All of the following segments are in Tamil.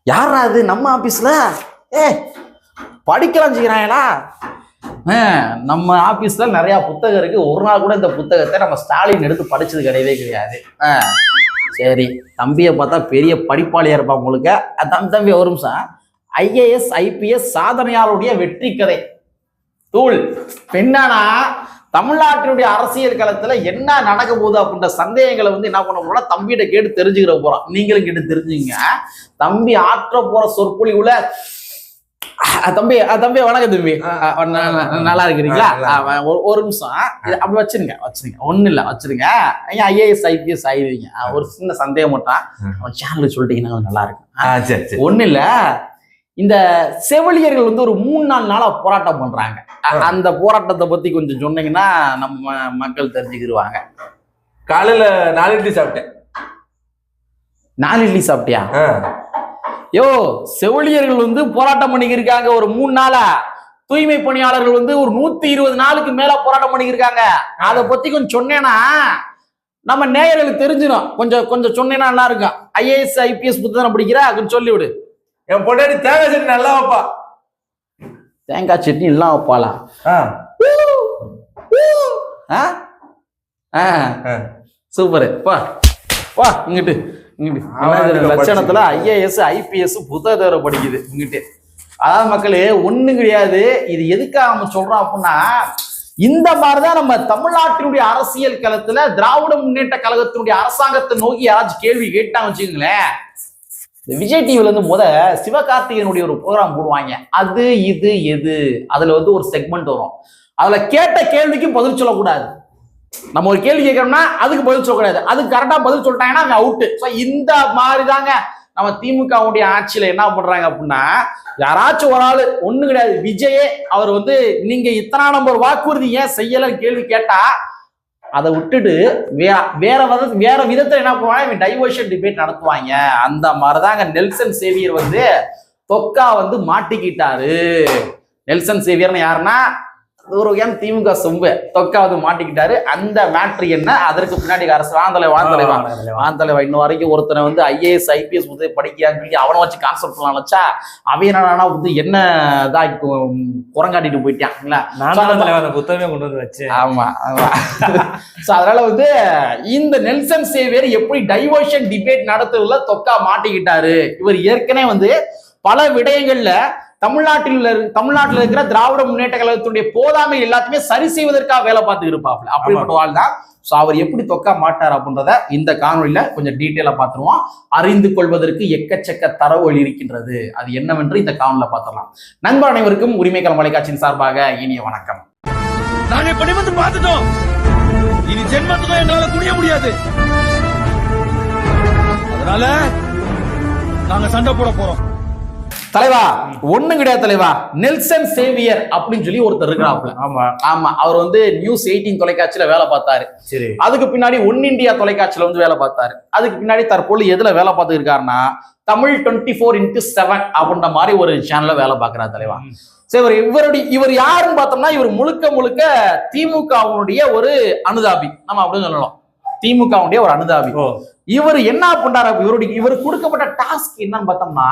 யாரா அது நம்ம ஆபீஸ்ல? ஏ படிக்கலாம் செய்யறாங்களா? நம்ம ஆபீஸ்ல நிறைய புத்தகம் இருக்கு. ஒரு நாள் கூட இந்த புத்தகத்தை நம்ம ஸ்டாலின் எடுத்து படிச்சது கிடையவே கிடையாது. சரி, தம்பியை பார்த்தா பெரிய படிப்பாளியா இருப்பா உங்களுக்கு. தம்பி ஒரு நிமிஷம். IAS IPS சாதனையாளருடைய வெற்றி கதை தூள். என்னன்னா தமிழ்நாட்டினுடைய அரசியல் களத்துல என்ன நடக்க போகுது அப்படின்ற சந்தேகங்களை என்ன பண்ண போறோம்னா தம்பிகிட்ட கேட்டு தெரிஞ்சுக்கிற போறோம். நீங்களும் கேட்டு தெரிஞ்சுங்க. தம்பி ஆற்ற போற சொற்பொழிவுல தம்பி வணக்கம் தம்பி, நல்லா இருக்கிறீங்களா? ஒரு நிமிஷம் அப்படி வச்சிருங்க ஒண்ணு இல்ல வச்சிருங்க. IAS IPS ஆயிடுவீங்க. ஒரு சின்ன சந்தேகம் மட்டும் அவன் சேனல் சொல்லிட்டீங்கன்னா நல்லா இருக்கும். ஒண்ணு இல்ல, இந்த செவிலியர்கள் ஒரு 3-4 நாளா போராட்டம் பண்றாங்க. அந்த போராட்டத்தை பத்தி கொஞ்சம் சொன்னீங்கன்னா நம்ம மக்கள் தெரிஞ்சுக்கிடுவாங்க. காலையில 4 இட்லி சாப்பிட்டேன். 4 இட்லி சாப்பிட்டியா? யோ, செவிலியர்கள் போராட்டம் பண்ணிக்கிருக்காங்க ஒரு 3 நாளா. தூய்மை பணியாளர்கள் ஒரு 120 நாளுக்கு மேல போராட்டம் பண்ணிக்கிருக்காங்க. அதை பத்தி கொஞ்சம் சொன்னேன்னா நம்ம நேயர்களுக்கு தெரிஞ்சிடும். கொஞ்சம் சொன்னேன்னா நல்லா இருக்கும். IAS IPS புத்தகம் படிக்கிற கொஞ்சம் சொல்லிவிடு. என் பொண்டாட்டி தேங்காய் சட்னி நல்லா வைப்பா. தேங்காய் சட்னி எல்லாம் வைப்பாளா? சூப்பர். வா இங்கிட்டு லட்சணத்துல IAS IPS புத்தகத்தை படிக்குது இங்கிட்டு. அதாவது மக்களே ஒண்ணு கிடையாது. இது எதுக்காக நம்ம சொல்றோம் அப்படின்னா, இந்த மாதிரிதான் நம்ம தமிழ்நாட்டினுடைய அரசியல் களத்துல திராவிட முன்னேற்ற கழகத்தினுடைய அரசாங்கத்தை நோக்கி யாராச்சும் கேள்வி கேட்டாங்க வச்சுக்கோங்களேன். விஜய் டிவில சிவகார்த்திகனுடைய ஒரு ப்ரோக்ராம் போடுவாங்க. அது இது எது, அதுல ஒரு செக்மெண்ட் வரும். அதுல கேட்ட கேள்விக்கு பதில் சொல்லக்கூடாது. நம்ம ஒரு கேள்வி கேட்கறோம்னா அதுக்கு பதில் சொல்லக்கூடாது. அதுக்கு கரெக்டா பதில் சொல்லிட்டாங்கன்னா அவங்க அவுட்டு. இந்த மாதிரி தாங்க நம்ம திமுகவுடைய ஆட்சியில என்ன பண்றாங்க அப்படின்னா, யாராச்சும் ஒரு ஆளு ஒண்ணு கிடையாது, விஜயே அவர் நீங்க இத்தனை நம்பர் வாக்குறுதி ஏன் செய்யல கேள்வி கேட்டா அதை விட்டுட்டு வேற விதத்துல என்ன பண்ணுவாங்க, டைவர்ஷன் டிபேட் நடத்துவாங்க. அந்த மாதிரிதாங்க நெல்சன் சேவியர் தொக்கா மாட்டிக்கிட்டாரு. நெல்சன் சேவியர்னு யாருன்னா ஒரு திமுக சொம்பு தொக்கா மாட்டிக்கிட்டாரு. அந்த மேட்ரு என்ன, அதற்கு பின்னாடி அரசு வாந்தலைவா இன்னும் வரைக்கும் ஒருத்தனை IAS IPS படிக்கான்னு சொல்லி அவனை வச்சு கான்செப்ட் பண்ணலாம் வச்சா அவன் என்ன இதான் குரங்காட்டிட்டு போயிட்டாங்களா. புத்தகமே கொண்டு வந்து வச்சு. ஆமா. அதனால இந்த நெல்சன் சேவியர் எப்படி டைவர்ஷன் டிபேட் நடத்துறதுல தொக்கா மாட்டிக்கிட்டாரு. இவர் ஏற்கனவே பல விடயங்கள்ல தமிழ்நாட்டில் இருக்கிற திராவிட முன்னேற்ற கழகத்துடைய போதாமை எல்லாத்தையுமே சரி செய்வதற்காக வேலை பார்த்துட்டு இருப்பாப்ல. அப்படிப்பட்ட ஆள் தான். அவர் எப்படி தொக்கா மாட்டார் அப்படின்றத இந்த காணொலியில கொஞ்சம் டீட்டெயிலா பார்த்துருவோம். அறிந்து கொள்வதற்கு எக்கச்சக்க தரவுகள் இருக்கின்றது. அது என்னவென்று இந்த காணொலியில பார்த்துடலாம். நண்பர் அனைவருக்கும் உரிமைக்களம் தொலைக்காட்சியின் சார்பாக இனிய வணக்கம். நாங்க படிமத்து பார்த்துட்டோம். இனி ஜென்மத்துக்கும் என்னால குனிய முடியாது. அதனால நாங்க சண்டை போட போறோம். தலைவா ஒண்ணும் கிடையாது தலைவா. நெல்சன் சேவியர் அப்படின்னு சொல்லி ஒருத்தர் இருக்கிறாப்ல. ஆமா அவர் நியூஸ் 18 தொலைக்காட்சியில வேலை பார்த்தாரு. சரி, அதுக்கு பின்னாடி ஒன் இந்தியா தொலைக்காட்சியில வேலை பார்த்தாரு. அதுக்கு பின்னாடி தற்போது எதுல வேலை பார்த்து இருக்காருன்னா தமிழ் 24x7 அப்படின்ற மாதிரி ஒரு சேனல்ல வேலை பார்க்கிறார் தலைவா. சரி, இவர் யாருன்னு பார்த்தோம்னா இவர் முழுக்க திமுகவுடைய ஒரு அனுதாபி. நம்ம அப்படின்னு சொல்லலாம், திமுகவுடைய ஒரு அனுதாபி. இவர் என்ன பண்றாரு, இவர் கொடுக்கப்பட்ட டாஸ்க் என்னன்னு பார்த்தோம்னா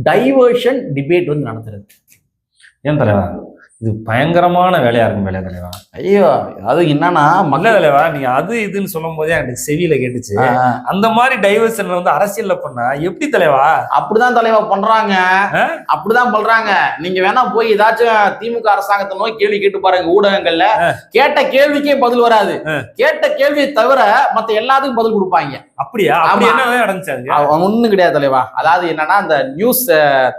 டைவர்ஷன் டிபேட் நடத்துறது. ஏன் தலைவா இது பயங்கரமான வேலையா இருக்கும் தலைவா? ஐயோ, அது என்னன்னா மல்ல தலைவா, நீங்க அது இதுன்னு சொல்லும் போதே எனக்கு செவியில கேட்டுச்சு. அந்த மாதிரி டைவர்ஷன் அரசியல்ல பண்ணா எப்படி தலைவா? அப்படிதான் தலைவா பண்றாங்க. அப்படிதான் பண்றாங்க. நீங்க வேணா போய் ஏதாச்சும் திமுக அரசாங்கத்தை நோக்கி கேள்வி கேட்டு பாருங்க. ஊடகங்கள்ல கேட்ட கேள்விக்கே பதில் வராது. கேட்ட கேள்வியை தவிர மத்த எல்லாத்துக்கும் பதில் கொடுப்பாங்க. அப்படியா? என்ன நடந்துச்சு? ஒண்ணும் கிடையாது தலைவா. அதாவது என்னன்னா அந்த நியூஸ்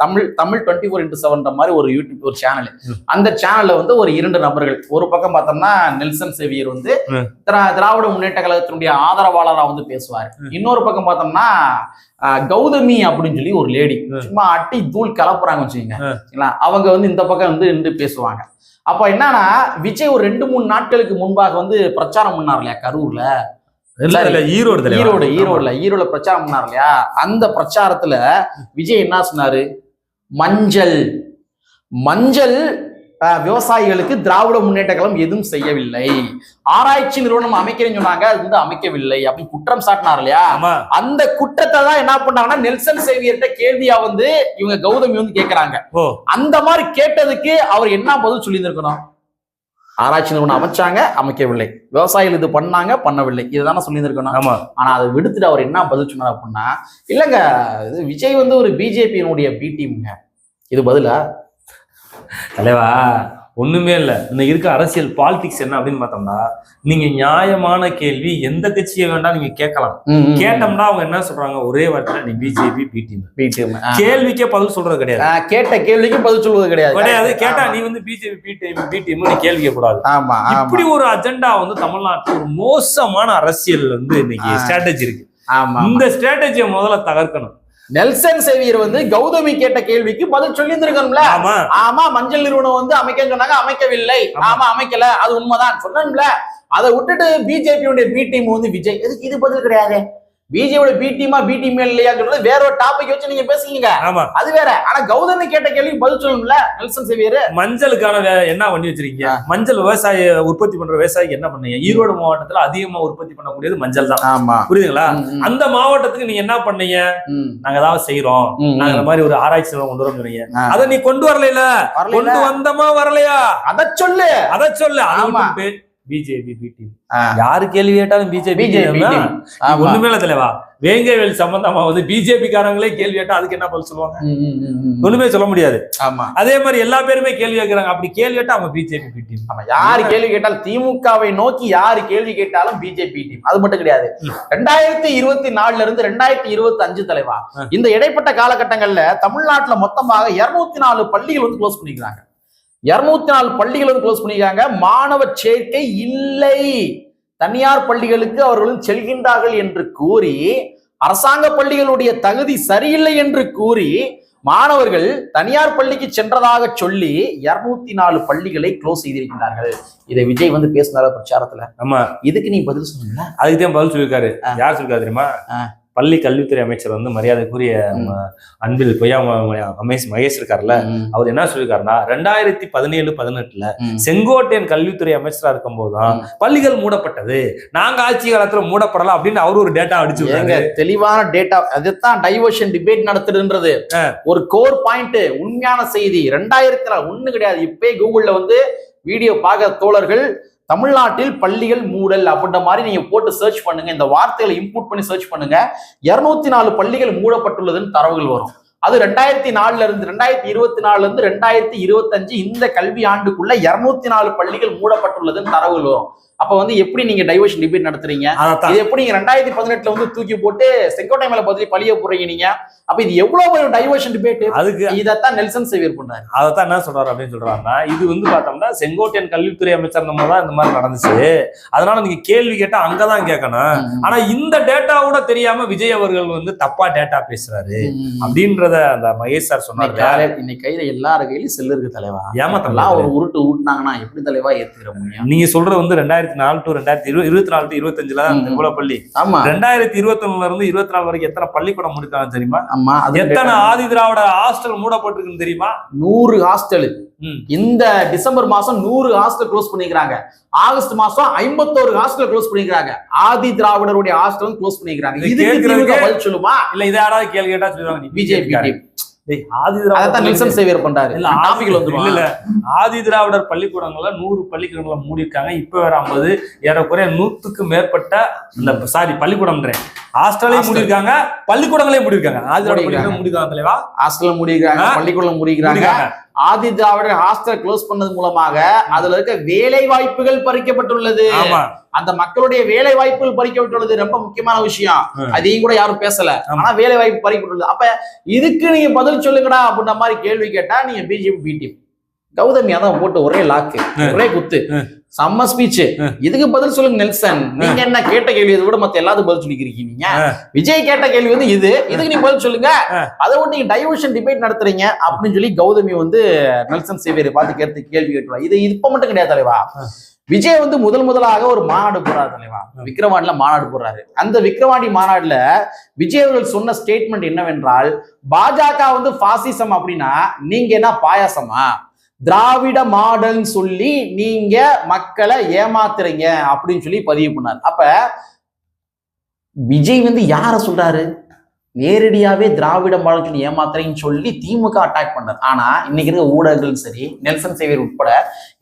தமிழ் 24x7 மாதிரி ஒரு யூடியூப் ஒரு சேனல். அந்த சேனல்ல ஒரு 2 நபர்கள், ஒரு பக்கம் பார்த்தோம்னா நெல்சன் சேவியர் திராவிட முன்னேற்ற கழகத்தினுடைய ஆதரவாளரா பேசுவாரு. இன்னொரு பக்கம் பார்த்தோம்னா கௌதமி அப்படின்னு சொல்லி ஒரு லேடி சும்மா அட்டி தூள் கலப்புறாங்க வச்சுக்கோங்க. அவங்க இந்த பக்கம் நின்று பேசுவாங்க. அப்ப என்னன்னா விஜய் ஒரு 2-3 நாட்களுக்கு முன்பாக பிரச்சாரம் பண்ணார் இல்லையா கரூர்ல, ஈரோடுல பிரச்சாரம் பண்ணார் இல்லையா. அந்த பிரச்சாரத்துல விஜய் என்ன சொன்னாரு, மஞ்சள் விவசாயிகளுக்கு திராவிட முன்னேற்ற கழகம் எதுவும் செய்யவில்லை, ஆராய்ச்சி நிறுவனம் அமைக்கிறேன்னு சொன்னாங்க, அது வந்து அமைக்கவில்லை அப்படின்னு குற்றம் சாட்டினார் இல்லையா? அந்த குற்றத்தை தான் என்ன பண்ணாங்கன்னா நெல்சன் சேவியர்கிட்ட கேள்வியா வந்து இவங்க கௌதமி வந்து கேட்கறாங்க. அந்த மாதிரி கேட்டதுக்கு அவர் என்ன பதில் சொல்லி இருக்கணும்? ஆராய்ச்சி நிறுவனம் அமைச்சாங்க, அமைக்கவில்லை, விவசாயிகள் இது பண்ணாங்க, பண்ணவில்லை, இதுதானே சொல்லி இருக்கணும். ஆனா அதை விடுத்துட்டு அவர் என்ன பதில் சொன்னார் அப்படின்னா, இல்லங்க இது விஜய் வந்து ஒரு பிஜேபியினுடைய பி டீம்ங்க, இது பதிலா? தலைவா ஒண்ணுமே இல்ல. இன்னைக்கு இருக்க அரசியல் பாலிடிக்ஸ் என்ன அப்படின்னு பார்த்தோம்னா, நீங்க நியாயமான கேள்வி எந்த கட்சியை வேண்டாம் நீங்க கேட்கலாம். கேட்டோம்னா அவங்க என்ன சொல்றாங்க, ஒரே வார்த்தையில நீ பிஜேபி பி டீம். கேள்விக்கே பதில் சொல்றது கிடையாது, கேட்ட கேள்விக்கு பதில் சொல்வது கிடையாது. கேட்டா நீ வந்து பிஜேபி பி டீம் நீ கேள்வி கூடாது. இப்படி ஒரு அஜெண்டா வந்து தமிழ்நாட்டுல ஒரு மோசமான அரசியல் வந்து இன்னைக்கு ஸ்ட்ராட்டஜி இருக்கு. இந்த ஸ்ட்ராட்டஜியை முதல்ல தகர்க்கணும். நெல்சன் சேவியர் வந்து கௌதமி கேட்ட கேள்விக்கு பதில் சொல்லி இருந்திருக்கணும்ல. ஆமா மஞ்சள் நிறுவனம் வந்து அமைக்க சொன்னாங்க, அமைக்கவில்லை, ஆமா அமைக்கல, அது உண்மைதான் சொன்னோம்ல. அதை விட்டுட்டு பிஜேபியுடைய பி டீம் வந்து விஜய், எதுக்கு இது பதில் கிடையாது? பிஜேபியோட பி டீமா பி டீம் இல்லையா சொல்றது வேற ஒரு டாபிக் வச்சு நீங்க பேசுறீங்க, அது வேற. ஆனா கௌதமி கேட்ட கேள்விக்கு பதில் சொல்லணும்ல நெல்சன் சேவியர். மஞ்சளுக்கான என்ன பண்ணி வச்சிருக்கீங்க? மஞ்சள் விவசாய உற்பத்தி பண்ற விவசாயிக்கு என்ன பண்ணீங்க? ஈரோடு மாவட்டத்துல அதிகமா உற்பத்தி பண்ணக்கூடியது மஞ்சள் தான், புரியுதுங்களா? அந்த மாவட்டத்துக்கு நீங்க என்ன பண்ணீங்க? நாங்க ஏதாவது செய்யறோம், நாங்க இந்த மாதிரி ஒரு ஆராய்ச்சி கொண்டு வரோம் சொன்னீங்க, அதை நீ கொண்டு வரல, கொண்டு வந்தமா வரலையா? அதை சொல்லு. அது பிஜேபி பி டீம் யாரு கேள்வி கேட்டாலும் பிஜேபி ஒண்ணுமே இல்ல தலைவா. வேங்கவேல் சம்பந்தமா வந்து பிஜேபி காரங்களே கேள்வி கேட்டா அதுக்கு என்ன பதில் சொல்லுவாங்க? ஒண்ணுமே சொல்ல முடியாது. அதே மாதிரி எல்லா பேருமே கேள்வி கேட்கிறாங்க, அப்படி கேள்வி கேட்டா அவங்க பிஜேபி பி டீம். யாரு கேள்வி கேட்டாலும் திமுகவை நோக்கி யாரு கேள்வி கேட்டாலும் பிஜேபி டீம். அது மட்டும் கிடையாது, 2024 இருந்து 2025 தலைவா இந்த இடைப்பட்ட காலகட்டங்கள்ல தமிழ்நாட்டுல மொத்தமாக 204 பள்ளிகள் வந்து க்ளோஸ் பண்ணிக்கிறாங்க. 204 பள்ளிகள் வந்து க்ளோஸ் பண்ணிருக்காங்க. மாணவ சேர்க்கை இல்லை, தனியார் பள்ளிகளுக்கு அவர்களும் செல்கின்றார்கள் என்று கூறி, அரசாங்க பள்ளிகளுடைய தகுதி சரியில்லை என்று கூறி மாணவர்கள் தனியார் பள்ளிக்கு சென்றதாக சொல்லி 204 பள்ளிகளை க்ளோஸ் செய்திருக்கிறார்கள். இதை விஜய் வந்து பேசினார பிரச்சாரத்துல. ஆமா, இதுக்கு நீ பதில் சொன்னீங்க? அதுக்குதான் பதில் சொல்லியிருக்காரு. யார் சொல்லிருக்காரு தெரியுமா? பள்ளி கல்வித்துறை அமைச்சர் வந்து மரியாதைக்குரிய அன்பில் பொய்யா மகேஷ் இருக்காருல்ல, அவர் என்ன சொல்லியிருக்காருன்னா 2017-18 செங்கோட்டையன் கல்வித்துறை அமைச்சரா இருக்கும் போதுதான் பள்ளிகள் மூடப்பட்டது, நாங்க ஆட்சி காலத்துல மூடப்படலாம் அப்படின்னு அவரு ஒரு டேட்டா அடிச்சு தெளிவான டேட்டா. அதுதான் டைவர்ஷன் டிபேட் நடத்துதுன்றது ஒரு கோர் பாயிண்ட். உண்மையான செய்தி 2000 ஒண்ணு கிடையாது. இப்பே கூகுள்ல வந்து வீடியோ பார்க்க தோழர்கள் தமிழ்நாட்டில் பள்ளிகள் மூடல் அப்படின்ற மாதிரி நீங்க போட்டு சர்ச் பண்ணுங்க, இந்த வார்த்தைகளை இன்புட் பண்ணி சர்ச் பண்ணுங்க. 204 பள்ளிகள் மூடப்பட்டுள்ளதுன்னு தரவுகள் வரும். அது 2004 இருந்து 2024 இருந்து 2025 இந்த கல்வி ஆண்டுக்குள்ள 204 பள்ளிகள் மூடப்பட்டுள்ளதுன்னு தரவுகள் வரும். அப்ப வந்து எப்படி நீங்க டைவர்ஷன் டிபேட் நடத்துறீங்க? இது எப்படி நீங்க 2018 வந்து தூக்கி போட்டு செங்கோட்டை மேல பதில் பழிய போடுறீங்க நீங்க? அப்ப இது எவ்வளவு ஒரு டைவர்ஷன் டிபேட்? அதுக்கு இதைத்தான் நெல்சன் சேவியர் பண்றாரு. அதைத்தான் என்ன சொல்றாரு அப்படின்னு சொல்றாருன்னா, இது வந்து பார்த்தோம்னா செங்கோட்டையன் கல்வித்துறை அமைச்சர் நம்ம தான் இந்த மாதிரி நடந்துச்சு, அதனால நீங்க கேள்வி கேட்டா அங்கதான் கேட்கணும். ஆனா இந்த டேட்டா கூட தெரியாம விஜய் அவர்கள் வந்து தப்பா டேட்டா பேசுறாரு அப்படின்றத அந்த மகேஷ் சார் சொன்னாரு. இன்னைக்கு கையில எல்லாரு கையிலும் செல்லு இருக்கு தலைவா, ஏமாத்தலாம் ஒரு உருட்டு ஊட்டினாங்கன்னா எப்படி தலைவா ஏத்துக்கிற முடியும்? நீங்க சொல்றது வந்து 2004-2024-25 பள்ளி. 2021 இருந்து 24 வரைக்கும் எத்தனை பள்ளிக்கூடம் முடிக்காங்க தெரியுமா? எத்தனை ஆதி திராவிட ஹாஸ்டல் மூடப்பட்டிருக்குன்னு தெரியுமா? 100 ஹாஸ்டல். இந்த டிசம்பர் மாசம் 100 ஹாஸ்டல் க்ளோஸ் பண்ணிக்கிறாங்க. ஆகஸ்ட் மாசம் 51 ஹாஸ்டல் க்ளோஸ் பண்ணிக்கிறாங்க. ஆதி திராவிடருடைய ஹாஸ்டல் க்ளோஸ் பண்ணிக்கிறாங்க. இதுக்கு பதில் சொல்லுமா? இல்ல இதை யாராவது கேள்வி கேட்டா சொல்லுவாங்க பிஜேபி. ஆதி திராவிடர் பள்ளிக்கூடங்கள்ல 100 பள்ளிக்கூடங்களை மூடிருக்காங்க. இப்ப வேற 50 ஏறக்குறைய 100க்கும் மேற்பட்ட பள்ளிக்கூடம் ஹாஸ்டலையும் மூடிருக்காங்க, பள்ளிக்கூடங்களையும் மூடிருக்காங்க. ஆதி திராவிடர் பள்ளிக்கூடம் மூடிருக்காங்க தலைவா, ஹாஸ்டல் மூடிருக்காங்க, பள்ளிக்கூடம் மூடிருக்காங்க. ஆதி திராவிடர் ஹாஸ்டல் க்ளோஸ் பண்ணது மூலமாக அதுல இருக்க வேலை வாய்ப்புகள் பறிக்கப்பட்டுள்ளது. அந்த மக்களுடைய வேலை வாய்ப்புகள் பறிக்கப்பட்டுள்ளது ரொம்ப முக்கியமான விஷயம். அதையும் கூட யாரும் பேசல. ஆனா வேலை வாய்ப்பு பறிக்கப்பட்டுள்ளது. அப்ப இதுக்கு நீங்க பதில் சொல்லுங்கடா அப்படின்ற மாதிரி கேள்வி கேட்டா நீங்க பிஜேபி பி டீம். கௌதமி அதான் போட்டு ஒரே லாக்கு, ஒரே குத்து, செம்ம ஸ்பீச். இதுக்கு பதில் சொல்லுங்க நெல்சன். நீங்க என்ன கேட்ட கேள்வி விட மத்த எல்லாத்துக்கும் பதில் சொல்லிக்கிறீங்க. நீங்க விஜய் கேட்ட கேள்வி வந்து இதுக்கு நீங்க பதில் சொல்லுங்க, அதை விட்டு நீங்க டைவர்ஷன் டிபேட் நடத்துறீங்க அப்படின்னு சொல்லி கௌதமி வந்து நெல்சன் சேவியரை பார்த்து கேள்வி கேட்டுருவா. இது இப்ப மட்டும் கிடையாது தலைவா. விஜய் வந்து முதலாக ஒரு மாநாடு போறாரு தலைவா, விக்கிரவாண்டில மாநாடு போடுறாரு. அந்த விக்கிரவாண்டி மாநாடுல விஜய் அவர்கள் சொன்ன ஸ்டேட்மெண்ட் என்னவென்றால், பாஜக வந்து பாசிசம் அப்படின்னா நீங்க என்ன பாயாசமா, திராவிட மாடல்னு சொல்லி நீங்க மக்களை ஏமாத்துறீங்க அப்படின்னு சொல்லி பதிவு பண்ணார். அப்ப விஜய் வந்து யார சொல்றாரு? நேரடியாவே திராவிட மாடல் சொல்லி ஏமாத்துறீங்கன்னு சொல்லி திமுக அட்டாக் பண்ணார். ஆனா இன்னைக்கு இருக்க ஊடகங்களும் சரி, நெல்சன் சேவியர் உட்பட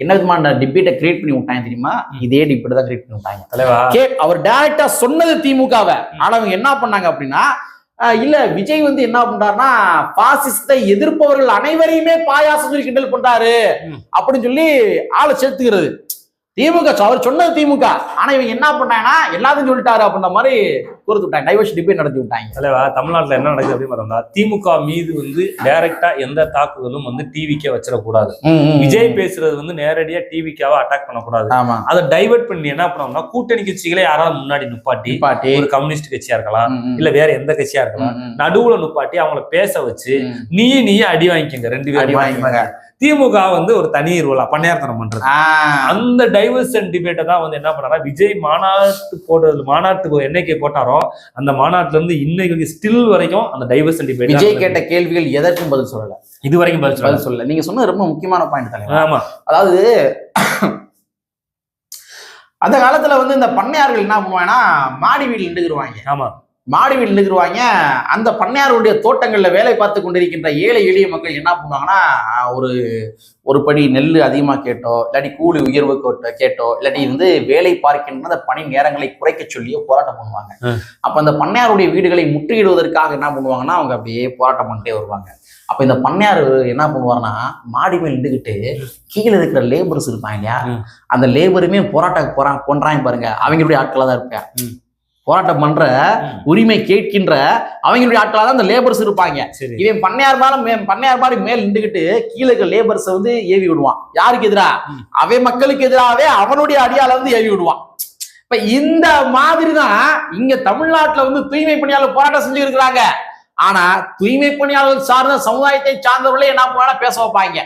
என்ன விதமான டிபேட்டை கிரியேட் பண்ணி விட்டாங்க தெரியுமா? இதே டிபேட் தான் கிரியேட் பண்ணி விட்டாங்க. அவர் டைரக்டா சொன்னது திமுகவை. ஆனா அவங்க என்ன பண்ணாங்க அப்படின்னா, இல்ல விஜய் வந்து என்ன பண்றாருன்னா பாசிசத்தை எதிர்ப்பவர்கள் அனைவரையுமே பாயாசம் சொல்லி கிண்டல் பண்றாரு அப்படின்னு சொல்லி ஆளை சேர்த்துக்கிறது. திமுக அவர் சொன்னது திமுக. ஆனா இவங்க என்ன பண்ணாங்கன்னா எல்லாத்தையும் சொல்லிட்டாரு அப்படின்ற மாதிரி கொடுத்து விட்டாங்க. டைவர்ஸ் டிபேட் நடத்தி விட்டாங்க. தலைவா, தமிழ்நாட்டுல என்ன நடக்குது அப்படின்னு பார்த்தோம்னா, திமுக மீது வந்து டைரக்டா எந்த தாக்குதலும் வந்து டிவிக்கே வச்சிடக்கூடாது. விஜய் பேசுறது வந்து நேரடியா டிவிக்காவை அட்டாக் பண்ணக்கூடாது. அதை டைவர்ட் பண்ணி என்ன பண்ணோம்னா, கூட்டணி கட்சிகளே யாராவது முன்னாடி நிப்பாட்டி, ஒரு கம்யூனிஸ்ட் கட்சியா இருக்கலாம், இல்ல வேற எந்த கட்சியா இருக்கலாம், நடுவுல நிப்பாட்டி அவங்கள பேச வச்சு நீயே அடி வாங்கிக்கங்க, 2 பேரும் அடி வாங்கிக்கங்க. திமுக வந்து ஒரு தனி ரோலா பண்ணையார்த்தனம் பண்றது. அந்த டைவர்ஷன் டிபேட்டை தான் வந்து என்ன பண்ணாரா, விஜய் மாநாட்டுக்கு என்னைக்கு போட்டாரோ அந்த மாநாட்டுல இருந்து இன்னைக்கு ஸ்டில் வரைக்கும் அந்த டைவர்ஷன் டிபேட். விஜய் கேட்ட கேள்விகள் எதற்கும் பதில் சொல்லல, இது வரைக்கும் பதில் சொல்லல. நீங்க சொன்னது ரொம்ப முக்கியமான பாயிண்ட் தானே. ஆமா, அதாவது அந்த காலத்துல வந்து இந்த பண்ணையார்கள் என்ன பண்ணுவாங்கன்னா மாடி வீடு நின்றுக்குருவாங்க. ஆமா, மாடி வீடு நின்றுக்குருவாங்க. அந்த பண்ணையாருடைய தோட்டங்கள்ல வேலை பார்த்து கொண்டிருக்கின்ற ஏழை எளிய மக்கள் என்ன பண்ணுவாங்கன்னா, ஒரு படி நெல் அதிகமா கேட்டோ, இல்லாட்டி கூலி உயர்வு கேட்டோ, இல்லாட்டி வந்து வேலை பார்க்கின்ற அந்த பணி நேரங்களை குறைக்க சொல்லியோ போராட்டம் பண்ணுவாங்க. அப்ப அந்த பண்ணையாருடைய வீடுகளை முற்றுகிடுவதற்காக என்ன பண்ணுவாங்கன்னா அவங்க அப்படியே போராட்டம் பண்ணிட்டே வருவாங்க. அப்ப இந்த பண்ணையார் என்ன பண்ணுவாருன்னா, மாடி மேல் நின்றுகிட்டு கீழே இருக்கிற லேபர்ஸ் இருப்பாங்க இல்லையா, அந்த லேபருமே போராட்டம் பண்றாங்க பாருங்க, அவங்களுடைய ஆட்களா தான் இருப்பேன். போராட்டம் பண்ற, உரிமை கேட்கின்ற அவங்களுடைய ஆட்களா தான் அந்த லேபர்ஸ் இருப்பாங்க. இவன் பண்ணையார் மாதிரி மேல் நின்றுகிட்டு கீழே இருக்கிற லேபர்ஸ் வந்து ஏவி விடுவான். யாருக்கு எதிரா? அவன் மக்களுக்கு எதிராகவே அவனுடைய அடியால வந்து ஏவி விடுவான். இப்ப இந்த மாதிரிதான் இங்க தமிழ்நாட்டுல வந்து தூய்மை பணியாளர் போராட்டம் செஞ்சு இருக்கிறாங்க. ஆனா தூய்மை பணியாளர்கள் சார்ந்த சமுதாயத்தை சார்ந்தவர்களே என்ன பண்ணா பேச வைப்பாங்க.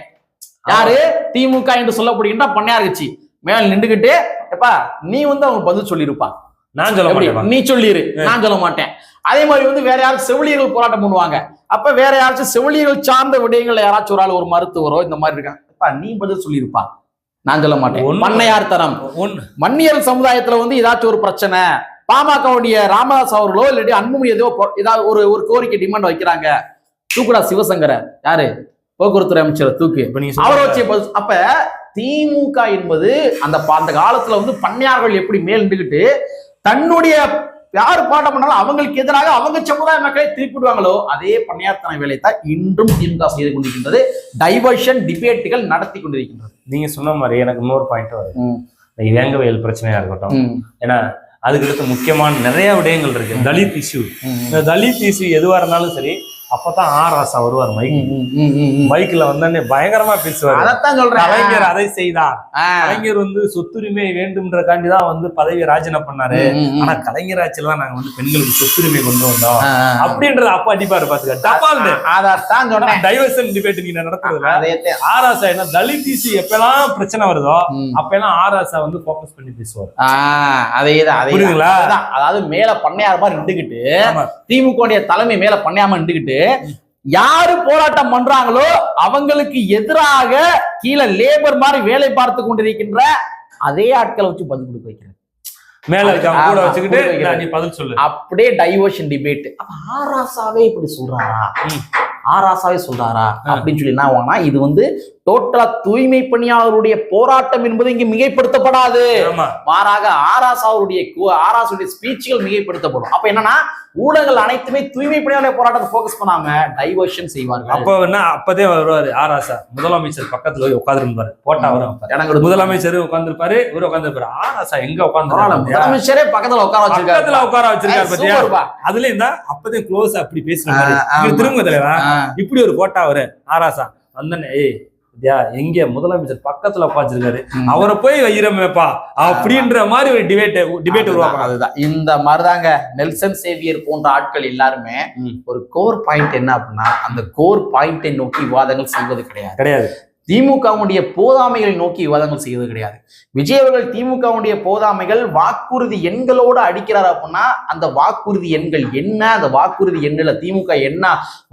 யாரு? திமுக என்று சொல்லப்படுகின்ற பண்ணையார் கட்சி மேல் நின்றுகிட்டு, எப்பா நீ வந்து அவங்க பதில் சொல்லியிருப்பா, நான் சொல்ல மாட்டேன், நீ சொல்லிரு, நான் சொல்ல மாட்டேன். அதே மாதிரி வந்து வேற யாரும் செவிலியர்கள் போராட்டம் பண்ணுவாங்க. அப்ப வேற யாராச்சும் செவிலியர்கள் சார்ந்த விடயங்கள்ல யாராச்சும் ஒரு ஆள், ஒரு மருத்துவரோ இந்த மாதிரி இருக்காங்க, நீ பதில் சொல்லியிருப்பா, நான் சொல்ல மாட்டேன். பண்ணையார் தரம். மன்னியல் சமுதாயத்துல வந்து ஏதாச்சும் ஒரு பிரச்சனை, பாமகவுடைய ராமதாஸ் அவர்களோ இல்லாட்டி அன்புமணி ஏதாவது ஒரு கோரிக்கை டிமாண்ட் வைக்கிறாங்க, தூக்குடா சிவசங்கர, யாரு போக்குவரத்துறை அமைச்சர் தூக்கு, அவரை வச்சு. அப்ப திமுக என்பது அந்த காலத்துல வந்து பண்ணையார்கள் எப்படி மேல் நின்றுகிட்டு தன்னுடைய யார் போராட்டம் பண்ணாலும் அவங்களுக்கு எதிராக அவங்க சமுதாய மக்களை திருப்பிடுவாங்களோ அதே பண்ணையார்த்தன வேலை தான் இன்றும் திமுக செய்து கொண்டிருக்கின்றது. டைவர்ஷன் டிபேட்டுகள் நடத்தி கொண்டிருக்கின்றது. நீங்க சொன்ன மாதிரி எனக்கு இன்னொரு பாயிண்ட் வருது, வேங்கவயல் பிரச்சனையா இருக்கட்டும். ஏன்னா அதுக்கு அடுத்து முக்கியமான நிறைய விடயங்கள் இருக்கு. தலித் இஷ்யூ, இந்த தலித் இஷ்யூ எதுவா இருந்தாலும் சரி, அப்பதான் ஆராசா வருவார் மைக்ல வந்தோடனே பயங்கரமா பேசுவார். அதைத்தான் சொல்றேன், கலைஞர் அதை செய்தார், கலைஞர் வந்து சொத்துரிமை வேண்டும்ன்றக்காண்டிதான் வந்து பதவியை ராஜினாமா பண்ணாரு. ஆனா கலைஞர் ஆட்சியில தான் நாங்க வந்து பெண்களுக்கு சொத்துரிமை கொண்டு வந்தோம் அப்படின்றது அப்பா அடிப்பாரு பாத்துக்க. டபால் அதான் சொன்னேன், டைவர்ஷன் டிபேட் நீங்க நடத்துறதுல ஆராசா என்ன தலித் இஷ்யூ எப்பெல்லாம் பிரச்சனை வருதோ அப்பெல்லாம் ஆராசா வந்து போக்கஸ் பண்ணி பேசுவார். அதேதான், புரியுதுங்களா? அதாவது மேல பண்ணையார் மாதிரி நின்றுகிட்டு, திமுக தலைமை மேல பண்ணையாம நின்றுகிட்டு யாரு போராட்டம் பண்றாங்களோ அவங்களுக்கு எதிராக கீழே லேபர் மாதிரி வேலை பார்த்து கொண்டிருக்கின்ற அதே ஆட்களை வச்சு பதில் கொடுக்க வைக்கிறது. மேல கூட வச்சுக்கிட்டு நீ பதில் சொல்லு, அப்படியே டைவர்ஷன் டிபேட். ஆராசாவே இப்படி சொல்றாரா, ஆராசாவே சொல்றாரா அப்படின்னு சொல்லி என்ன ஆகும்னா, இது வந்து டோட்டலா தூய்மை பணியாளருடைய போராட்டம் என்பது இங்கு மிகைப்படுத்தப்படாது. மாறாக ஆராசாவுடைய ஸ்பீச்சுகள் மிகைப்படுத்தப்படும். அப்ப என்னன்னா ஊடகங்கள் அனைத்துமே தூய்மை பணியாளர் போராட்டத்தை போக்கஸ் பண்ணாம டைவர்ஷன் செய்வார்கள். அப்ப என்ன அப்பதே வருவாரு ஆராசா, முதலமைச்சர் பக்கத்துல போய் உட்காந்துருப்பாரு, போட்டா வரும், முதலமைச்சர் உட்காந்துருப்பாரு, இவரு உட்காந்துருப்பாரு. ஆராசா எங்க உட்காந்து, முதலமைச்சரே பக்கத்துல உட்கார வச்சிருக்காரு பத்தியா. அதுல இருந்தா அப்பதே க்ளோஸ் அப்படி பேசுறாரு. திரும்ப தலைவா இப்படி ஒரு போட்டா வரு ஆராசா வந்தனே, எங்க முதலமைச்சர் பக்கத்துல உட்காந்துருக்காரு, அவரை போய் வைரமேப்பா அப்படின்ற மாதிரி ஒரு டிபேட் உருவாக்கும். அதுதான் இந்த மாதிரிதாங்க நெல்சன் சேவியர் போன்ற ஆட்கள் எல்லாருமே ஒரு கோர் பாயிண்ட் என்ன அப்படின்னா, அந்த கோர் பாயிண்டை நோக்கி விவாதங்கள் செய்வது கிடையாது. திமுகவுடைய போதாமைகளை நோக்கி விவாதங்கள் செய்வது கிடையாது. விஜய் அவர்கள் திமுகவுடைய போதாமைகள் வாக்குறுதி எண்களோடு அடிக்கிறார் அப்படின்னா அந்த வாக்குறுதி எண்கள் என்ன, அந்த வாக்குறுதி எண்ணில் திமுக என்ன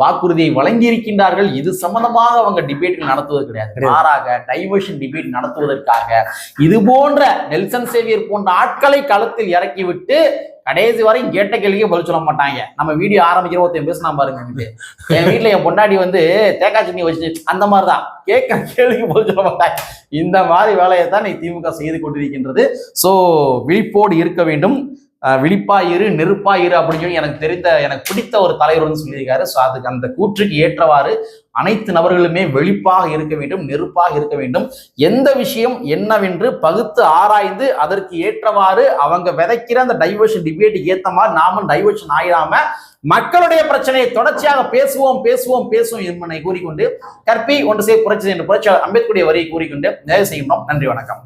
வாக்குறுதியை வழங்கி இருக்கின்றார்கள், இது சம்பந்தமாக அவங்க டிபேட் நடத்துவது கிடையாது. மாறாக டைவர்ஷன் டிபேட் நடத்துவதற்காக இது போன்ற நெல்சன் சேவியர் போன்ற ஆட்களை களத்தில் இறக்கிவிட்டு கடைசி வரையும் கேட்ட கேள்விக்கே பதில் சொல்ல மாட்டாங்க. நம்ம வீடியோ ஆரம்பிக்கிற ஒருத்தன் பேசினா பாருங்க, என் வீட்டுல என் பொண்டாடி தேங்காய் சட்னி வச்சு அந்த மாதிரிதான் கேட்கிற கேள்விக்கு பதில் சொல்ல மாட்டாங்க. இந்த மாதிரி வேலையை தான் திமுக செய்து கொண்டிருக்கின்றது. சோ விழிப்போடு இருக்க வேண்டும், விழிப்பாயிரு நெருப்பாயிரு அப்படின்னு சொல்லி எனக்கு பிடித்த ஒரு தலைவர்னு சொல்லியிருக்காரு. ஸோ அதுக்கு அந்த கூற்றுக்கு ஏற்றவாறு அனைத்து நபர்களுமே வெளிப்பாக இருக்க வேண்டும், நெருப்பாக இருக்க வேண்டும். எந்த விஷயம் என்னவென்று பகுத்து ஆராய்ந்து அதற்கு ஏற்றவாறு அவங்க விதைக்கிற அந்த டைவர்ஷன் டிபேட்டுக்கு ஏற்ற மாதிரி நாமும் டைவர்ஷன் ஆயிடாம மக்களுடைய பிரச்சனையை தொடர்ச்சியாக பேசுவோம் என்பதை கூறிக்கொண்டு கற்பி ஒன்று செய்ய புரட்சி என்று புரட்சி அம்பேத்கருடைய வரியை கூறிக்கொண்டு நிறைவு செய்கின்றோம். நன்றி, வணக்கம்.